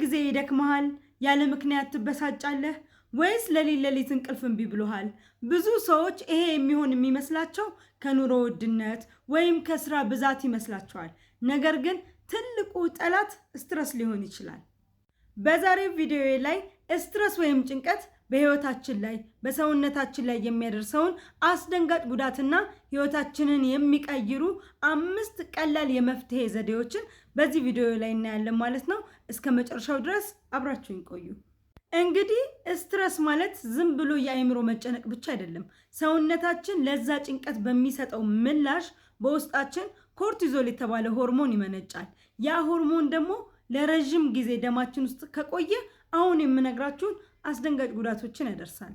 ጊዜ ይደክመሃል? ያለ ምክንያት ትበሳጫለህ? ወይስ ለሊት እንቅልፍ እምቢ ብሎሃል? ብዙ ሰዎች ይሄ የሚመስላቸው ከኑሮ ውድነት ወይም ከስራ ብዛት ይመስላቸዋል። ነገር ግን ትልቁ ጠላት ስትረስ ሊሆን ይችላል። በዛሬው ቪዲዮ ላይ ስትረስ ወይም ጭንቀት በህይወታችን ላይ በሰውነታችን ላይ የሚያደርሰውን አስደንጋጭ ጉዳትና ህይወታችንን የሚቀይሩ 5 ቀላል የመፍትሄ ዘዴዎችን በዚህ ቪዲዮ ላይ እናያለን ማለት ነው። እስከ መጨረሻው ድረስ አብራችሁን ቆዩ። እንግዲህ ስትረስ ማለት ዝም ብሎ የአእምሮ መጨነቅ ብቻ አይደለም። ሰውነታችን ለዛ ጭንቀት በሚሰጠው ምላሽ በውስጣችን ኮርቲዞል የተባለ ሆርሞን ይመነጫል። ያ ሆርሞን ደግሞ ለረጅም ጊዜ ደማችን ውስጥ ከቆየ አሁን የምነግራችሁን አስደንጋጭ ጉዳቶችን ያደርሳል።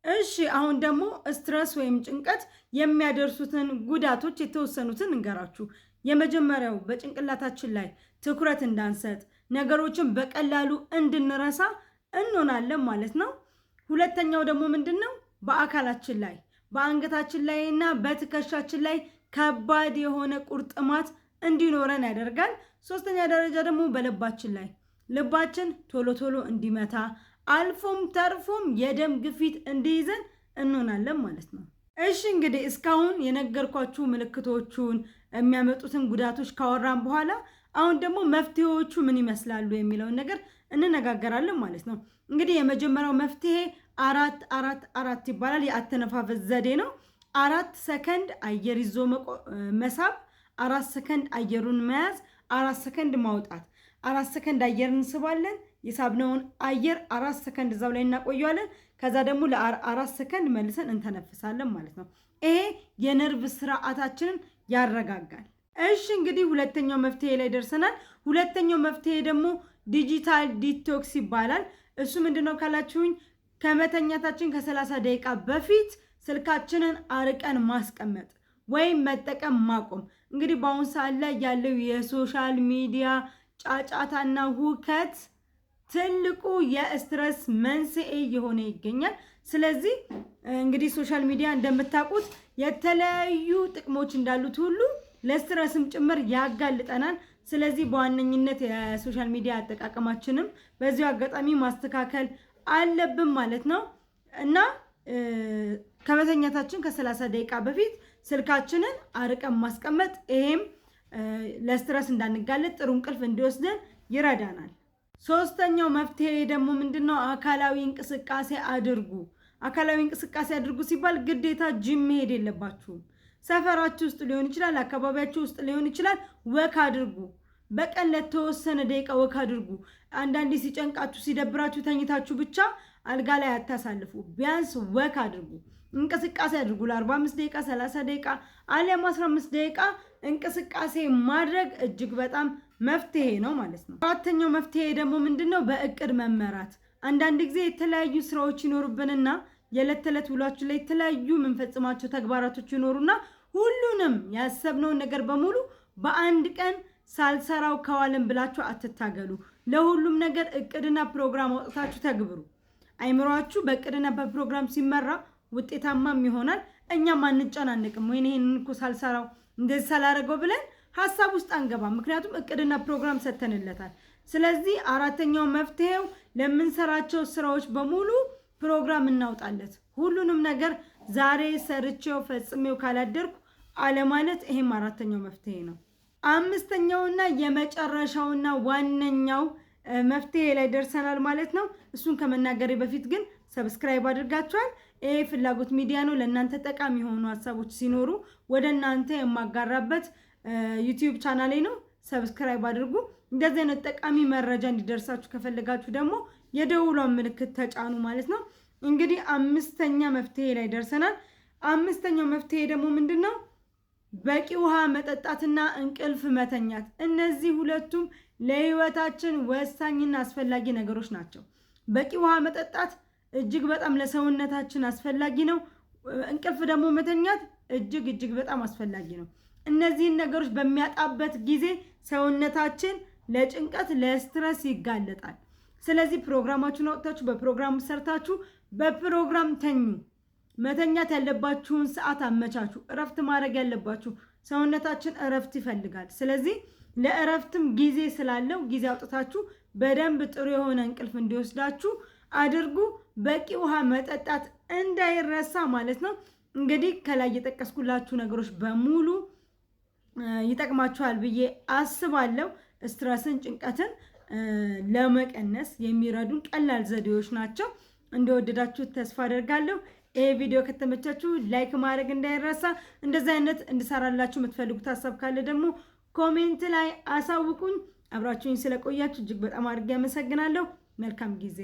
እሺ አሁን ደግሞ ስትረስ ወይም ጭንቀት የሚያደርሱትን ጉዳቶች የተወሰኑትን እንገራችሁ። የመጀመሪያው በጭንቅላታችን ላይ ትኩረት እንዳንሰጥ፣ ነገሮችን በቀላሉ እንድንረሳ እንሆናለን ማለት ነው። ሁለተኛው ደግሞ ምንድነው? በአካላችን ላይ በአንገታችን ላይ እና በትከሻችን ላይ ከባድ የሆነ ቁርጥማት እንዲኖረን ያደርጋል። ሶስተኛ ደረጃ ደግሞ በልባችን ላይ ልባችን ቶሎ ቶሎ እንዲመታ አልፎም ተርፎም የደም ግፊት እንዲይዘን እንሆናለን ማለት ነው። እሺ እንግዲህ እስካሁን የነገርኳችሁ ምልክቶቹን የሚያመጡትን ጉዳቶች ካወራን በኋላ አሁን ደግሞ መፍትሄዎቹ ምን ይመስላሉ የሚለውን ነገር እንነጋገራለን ማለት ነው። እንግዲህ የመጀመሪያው መፍትሄ 4-4-4 ይባላል። የአተነፋፈስ ዘዴ ነው። 4 ሰከንድ አየር ይዞ መሳብ፣ 4 ሰከንድ አየሩን መያዝ፣ 4 ሰከንድ ማውጣት። 4 ሰከንድ አየር እንስባለን። የሳብነውን አየር 4 ሰከንድ እዛው ላይ እናቆየዋለን። ከዛ ደግሞ ለ4 ሰከንድ መልሰን እንተነፍሳለን ማለት ነው። ይሄ የነርቭ ስርዓታችንን ያረጋጋል። እሺ እንግዲህ ሁለተኛው መፍትሄ ላይ ደርሰናል። ሁለተኛው መፍትሄ ደግሞ ዲጂታል ዲቶክስ ይባላል። እሱ ምንድነው ካላችሁኝ ከመተኛታችን ከ30 ደቂቃ በፊት ስልካችንን አርቀን ማስቀመጥ ወይም መጠቀም ማቆም። እንግዲህ በአሁን ሰዓት ላይ ያለው የሶሻል ሚዲያ ጫጫታና ሁከት ትልቁ የስትረስ መንስኤ የሆነ ይገኛል። ስለዚህ እንግዲህ ሶሻል ሚዲያ እንደምታውቁት የተለያዩ ጥቅሞች እንዳሉት ሁሉ ለስትረስም ጭምር ያጋልጠናል። ስለዚህ በዋነኝነት የሶሻል ሚዲያ አጠቃቀማችንም በዚሁ አጋጣሚ ማስተካከል አለብን ማለት ነው እና ከመተኛታችን ከ30 ደቂቃ በፊት ስልካችንን አርቀን ማስቀመጥ፣ ይሄም ለስትረስ እንዳንጋለጥ ጥሩ እንቅልፍ እንዲወስደን ይረዳናል። ሶስተኛው መፍትሄ ደግሞ ምንድነው? አካላዊ እንቅስቃሴ አድርጉ። አካላዊ እንቅስቃሴ አድርጉ ሲባል ግዴታ ጂም መሄድ የለባችሁም። ሰፈራችሁ ውስጥ ሊሆን ይችላል፣ አካባቢያችሁ ውስጥ ሊሆን ይችላል። ወክ አድርጉ። በቀን ለተወሰነ ደቂቃ ወክ አድርጉ። አንዳንዴ ሲጨንቃችሁ ሲደብራችሁ ተኝታችሁ ብቻ አልጋ ላይ አታሳልፉ። ቢያንስ ወክ አድርጉ፣ እንቅስቃሴ አድርጉ። ለ45 ደቂቃ 30 ደቂቃ አሊያም 15 ደቂቃ እንቅስቃሴ ማድረግ እጅግ በጣም መፍትሄ ነው ማለት ነው። አራተኛው መፍትሄ ደግሞ ምንድነው? በእቅድ መመራት። አንዳንድ ጊዜ የተለያዩ ስራዎች ይኖሩብንና የዕለት ተዕለት ውሏችን ላይ የተለያዩ የምንፈጽማቸው ተግባራቶች ይኖሩና ሁሉንም ያሰብነውን ነገር በሙሉ በአንድ ቀን ሳልሰራው ከዋለን ብላችሁ አትታገሉ። ለሁሉም ነገር እቅድና ፕሮግራም አውጥታችሁ ተግብሩ። አይምሯችሁ በእቅድና በፕሮግራም ሲመራ ውጤታማም ይሆናል። እኛም አንጨናነቅም። ወይኔ ይሄንን እኮ ሳልሰራው እንደዚህ ሳላረገው ብለን ሐሳብ ውስጥ አንገባም። ምክንያቱም እቅድና ፕሮግራም ሰተንለታል። ስለዚህ አራተኛው መፍትሄው ለምንሰራቸው ስራዎች በሙሉ ፕሮግራም እናውጣለት። ሁሉንም ነገር ዛሬ ሰርቼው ፈጽሜው ካላደርኩ አለማለት፣ ይሄም አራተኛው መፍትሄ ነው። አምስተኛውና የመጨረሻውና ዋነኛው መፍትሄ ላይ ደርሰናል ማለት ነው። እሱን ከመናገሬ በፊት ግን ሰብስክራይብ አድርጋችኋል። ይሄ ፍላጎት ሚዲያ ነው። ለእናንተ ጠቃሚ የሆኑ ሀሳቦች ሲኖሩ ወደ እናንተ የማጋራበት ዩቲዩብ ቻናሌ ነው። ሰብስክራይብ አድርጉ። እንደዚህ አይነት ጠቃሚ መረጃ እንዲደርሳችሁ ከፈለጋችሁ ደግሞ የደውሏን ምልክት ተጫኑ ማለት ነው። እንግዲህ አምስተኛ መፍትሄ ላይ ደርሰናል። አምስተኛው መፍትሄ ደግሞ ምንድነው? በቂ ውሃ መጠጣትና እንቅልፍ መተኛት። እነዚህ ሁለቱም ለህይወታችን ወሳኝና አስፈላጊ ነገሮች ናቸው። በቂ ውሃ መጠጣት እጅግ በጣም ለሰውነታችን አስፈላጊ ነው። እንቅልፍ ደግሞ መተኛት እጅግ በጣም አስፈላጊ ነው። እነዚህን ነገሮች በሚያጣበት ጊዜ ሰውነታችን ለጭንቀት ለስትረስ ይጋለጣል። ስለዚህ ፕሮግራማችሁን አውጥታችሁ በፕሮግራም ሰርታችሁ በፕሮግራም ተኙ። መተኛት ያለባችሁን ሰዓት አመቻቹ። እረፍት ማድረግ ያለባችሁ ሰውነታችን እረፍት ይፈልጋል። ስለዚህ ለእረፍትም ጊዜ ስላለው ጊዜ አውጥታችሁ በደንብ ጥሩ የሆነ እንቅልፍ እንዲወስዳችሁ አድርጉ። በቂ ውሃ መጠጣት እንዳይረሳ ማለት ነው። እንግዲህ ከላይ የጠቀስኩላችሁ ነገሮች በሙሉ ይጠቅማችኋል ብዬ አስባለሁ። ስትረስን፣ ጭንቀትን ለመቀነስ የሚረዱን ቀላል ዘዴዎች ናቸው። እንደወደዳችሁት ተስፋ አደርጋለሁ። ይሄ ቪዲዮ ከተመቻችሁ ላይክ ማድረግ እንዳይረሳ። እንደዚህ አይነት እንድሰራላችሁ የምትፈልጉት ሀሳብ ካለ ደግሞ ኮሜንት ላይ አሳውቁኝ። አብራችሁኝ ስለቆያችሁ እጅግ በጣም አድርጌ አመሰግናለሁ። መልካም ጊዜ